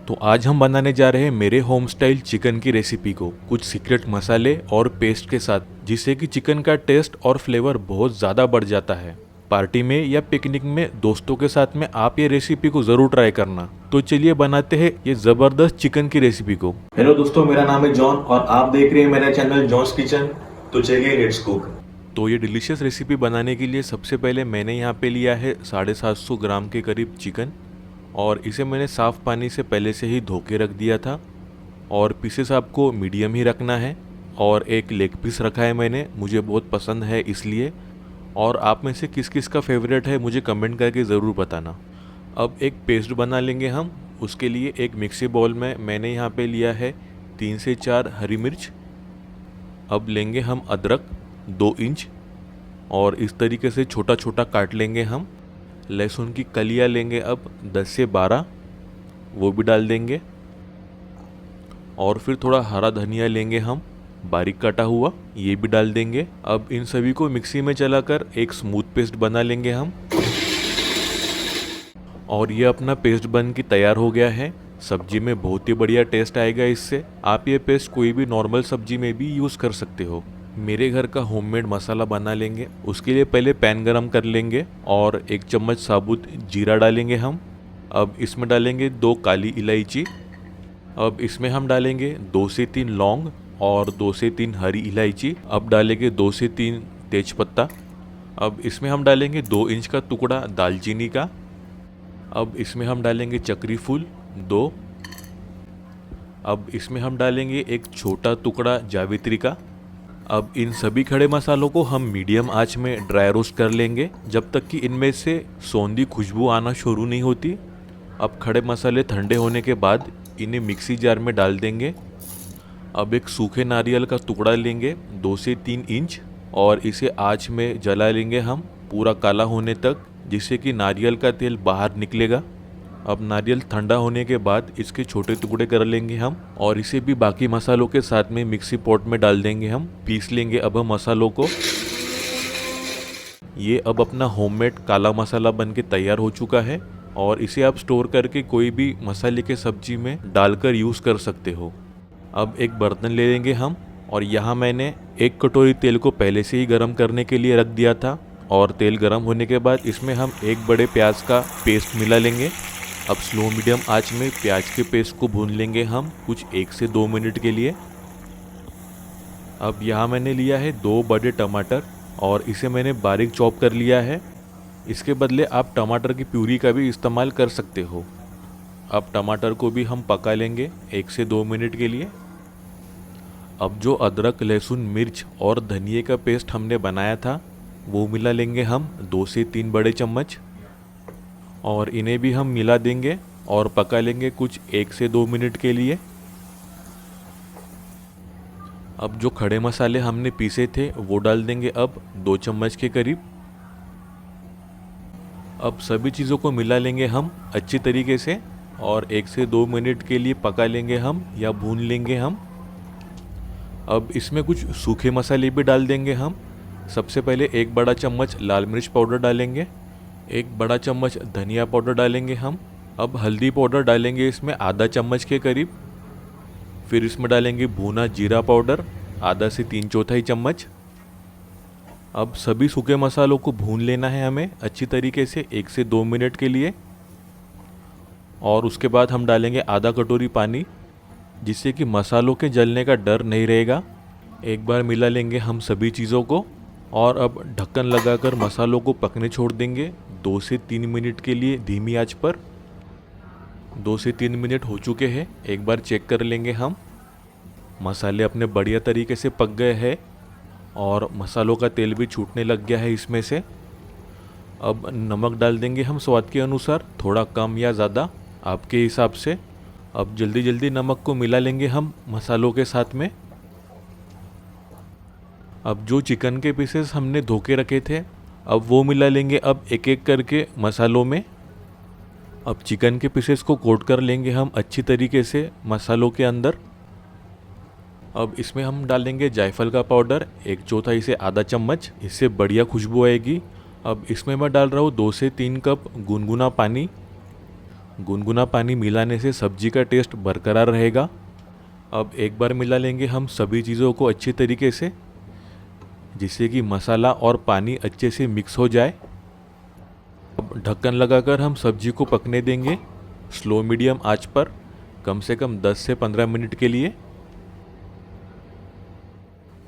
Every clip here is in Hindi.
तो आज हम बनाने जा रहे हैं मेरे होम स्टाइल चिकन की रेसिपी को कुछ सीक्रेट मसाले और पेस्ट के साथ, जिससे कि चिकन का टेस्ट और फ्लेवर बहुत ज़्यादा बढ़ जाता है। पार्टी में या पिकनिक में दोस्तों के साथ में आप ये रेसिपी को ज़रूर ट्राई करना। तो चलिए बनाते हैं ये ज़बरदस्त चिकन की रेसिपी को। हेलो दोस्तों, मेरा नाम है जॉन और आप देख रहे हैं मेरा चैनल जॉन्स किचन। तो चलिए लेट्स कुक। तो ये डिलीशियस रेसिपी बनाने के लिए सबसे पहले मैंने यहाँ पे लिया है 750 ग्राम के करीब चिकन, और इसे मैंने साफ़ पानी से पहले से ही धो के रख दिया था। और पीसेस आपको मीडियम ही रखना है। और एक लेग पीस रखा है मैंने, मुझे बहुत पसंद है इसलिए। और आप में से किस किस का फेवरेट है मुझे कमेंट करके ज़रूर बताना। अब एक पेस्ट बना लेंगे हम। उसके लिए एक मिक्सी बाउल में मैंने यहाँ पे लिया है 3 से 4 हरी मिर्च। अब लेंगे हम अदरक 2 इंच, और इस तरीके से छोटा छोटा काट लेंगे हम। लहसुन की कलियाँ लेंगे अब 10 से 12, वो भी डाल देंगे। और फिर थोड़ा हरा धनिया लेंगे हम बारीक कटा हुआ, ये भी डाल देंगे। अब इन सभी को मिक्सी में चलाकर एक स्मूथ पेस्ट बना लेंगे हम। और ये अपना पेस्ट बन के तैयार हो गया है। सब्जी में बहुत ही बढ़िया टेस्ट आएगा इससे। आप ये पेस्ट कोई भी नॉर्मल सब्जी में भी यूज़ कर सकते हो। मेरे घर का होममेड मसाला बना लेंगे। उसके लिए पहले पैन गरम कर लेंगे और 1 चम्मच साबुत जीरा डालेंगे हम। अब इसमें डालेंगे 2 काली इलायची। अब इसमें हम डालेंगे 2 से 3 लौंग और 2 से 3 हरी इलायची। अब डालेंगे 2 से 3 तेजपत्ता। अब इसमें हम डालेंगे 2 इंच का टुकड़ा दालचीनी का। अब इसमें हम डालेंगे चक्री फूल 2। अब इसमें हम डालेंगे एक छोटा टुकड़ा जावित्री का। अब इन सभी खड़े मसालों को हम मीडियम आंच में ड्राई रोस्ट कर लेंगे जब तक कि इनमें से सौंधी खुशबू आना शुरू नहीं होती। अब खड़े मसाले ठंडे होने के बाद इन्हें मिक्सी जार में डाल देंगे। अब एक सूखे नारियल का टुकड़ा लेंगे 2 से 3 इंच, और इसे आंच में जला लेंगे हम पूरा काला होने तक, जिससे कि नारियल का तेल बाहर निकलेगा। अब नारियल ठंडा होने के बाद इसके छोटे टुकड़े कर लेंगे हम, और इसे भी बाकी मसालों के साथ में मिक्सी पॉट में डाल देंगे हम। पीस लेंगे अब हम मसालों को। ये अब अपना होममेड काला मसाला बन के तैयार हो चुका है, और इसे आप स्टोर करके कोई भी मसाले के सब्जी में डालकर यूज़ कर सकते हो। अब एक बर्तन ले लेंगे हम, और यहाँ मैंने 1 कटोरी तेल को पहले से ही गर्म करने के लिए रख दिया था। और तेल गर्म होने के बाद इसमें हम 1 बड़े प्याज का पेस्ट मिला लेंगे। अब स्लो मीडियम आंच में प्याज के पेस्ट को भून लेंगे हम कुछ 1 से 2 मिनट के लिए। अब यहाँ मैंने लिया है 2 बड़े टमाटर, और इसे मैंने बारीक चॉप कर लिया है। इसके बदले आप टमाटर की प्यूरी का भी इस्तेमाल कर सकते हो। अब टमाटर को भी हम पका लेंगे 1 से 2 मिनट के लिए। अब जो अदरक लहसुन मिर्च और धनिए का पेस्ट हमने बनाया था वो मिला लेंगे हम 2 से 3 बड़े चम्मच, और इन्हें भी हम मिला देंगे और पका लेंगे कुछ 1 से 2 मिनट के लिए। अब जो खड़े मसाले हमने पीसे थे वो डाल देंगे अब 2 चम्मच के करीब। अब सभी चीज़ों को मिला लेंगे हम अच्छी तरीके से, और 1 से 2 मिनट के लिए पका लेंगे हम या भून लेंगे हम। अब इसमें कुछ सूखे मसाले भी डाल देंगे हम। सबसे पहले 1 बड़ा चम्मच लाल मिर्च पाउडर डालेंगे, 1 बड़ा चम्मच धनिया पाउडर डालेंगे हम। अब हल्दी पाउडर डालेंगे इसमें आधा चम्मच के करीब। फिर इसमें डालेंगे भुना जीरा पाउडर आधा से 3/4 चम्मच। अब सभी सूखे मसालों को भून लेना है हमें अच्छी तरीके से 1 से 2 मिनट के लिए। और उसके बाद हम डालेंगे आधा कटोरी पानी, जिससे कि मसालों के जलने का डर नहीं रहेगा। एक बार मिला लेंगे हम सभी चीज़ों को, और अब ढक्कन लगाकर मसालों को पकने छोड़ देंगे 2 से 3 मिनट के लिए धीमी आंच पर। 2 से 3 मिनट हो चुके हैं, एक बार चेक कर लेंगे हम। मसाले अपने बढ़िया तरीके से पक गए हैं, और मसालों का तेल भी छूटने लग गया है इसमें से। अब नमक डाल देंगे हम स्वाद के अनुसार, थोड़ा कम या ज़्यादा आपके हिसाब से। अब जल्दी जल्दी नमक को मिला लेंगे हम मसालों के साथ में। अब जो चिकन के पीसेस हमने धो के रखे थे अब वो मिला लेंगे अब एक एक करके मसालों में। अब चिकन के पीसेस को कोट कर लेंगे हम अच्छी तरीके से मसालों के अंदर। अब इसमें हम डालेंगे जायफल का पाउडर 1/4 से आधा चम्मच, इससे बढ़िया खुशबू आएगी। अब इसमें मैं डाल रहा हूँ 2 से 3 कप गुनगुना पानी। गुनगुना पानी मिलाने से सब्जी का टेस्ट बरकरार रहेगा। अब एक बार मिला लेंगे हम सभी चीज़ों को अच्छे तरीके से, जिससे कि मसाला और पानी अच्छे से मिक्स हो जाए। अब ढक्कन लगाकर हम सब्जी को पकने देंगे स्लो मीडियम आंच पर कम से कम 10 से 15 मिनट के लिए।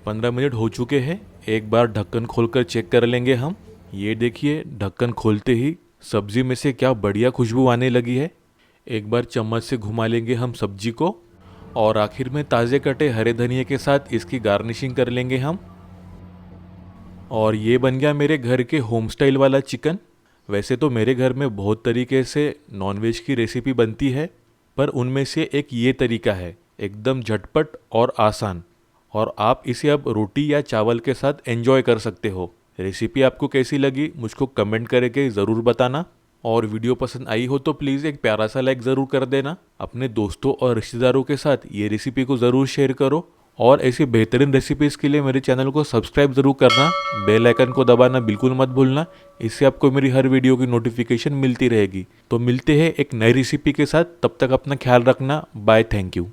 15 मिनट हो चुके हैं। एक बार ढक्कन खोलकर चेक कर लेंगे हम। ये देखिए, ढक्कन खोलते ही सब्जी में से क्या बढ़िया खुशबू आने लगी है। एक बार चम्मच से घुमा लेंगे हम सब्जी को और आखिर में ताज़े कटे हरे धनिए के साथ इसकी गार्निशिंग कर लेंगे हम। और ये बन गया मेरे घर के होम स्टाइल वाला चिकन। वैसे तो मेरे घर में बहुत तरीके से नॉनवेज की रेसिपी बनती है, पर उनमें से एक ये तरीका है, एकदम झटपट और आसान, और आप इसे अब रोटी या चावल के साथ एंजॉय कर सकते हो। रेसिपी आपको कैसी लगी मुझको कमेंट करके ज़रूर बताना, और वीडियो पसंद आई हो तो प्लीज़ एक प्यारा सा लाइक ज़रूर कर देना। अपने दोस्तों और रिश्तेदारों के साथ ये रेसिपी को ज़रूर शेयर करो, और ऐसी बेहतरीन रेसिपीज़ के लिए मेरे चैनल को सब्सक्राइब ज़रूर करना। बेल आइकन को दबाना बिल्कुल मत भूलना, इससे आपको मेरी हर वीडियो की नोटिफिकेशन मिलती रहेगी। तो मिलते हैं एक नई रेसिपी के साथ, तब तक अपना ख्याल रखना। Bye, thank you.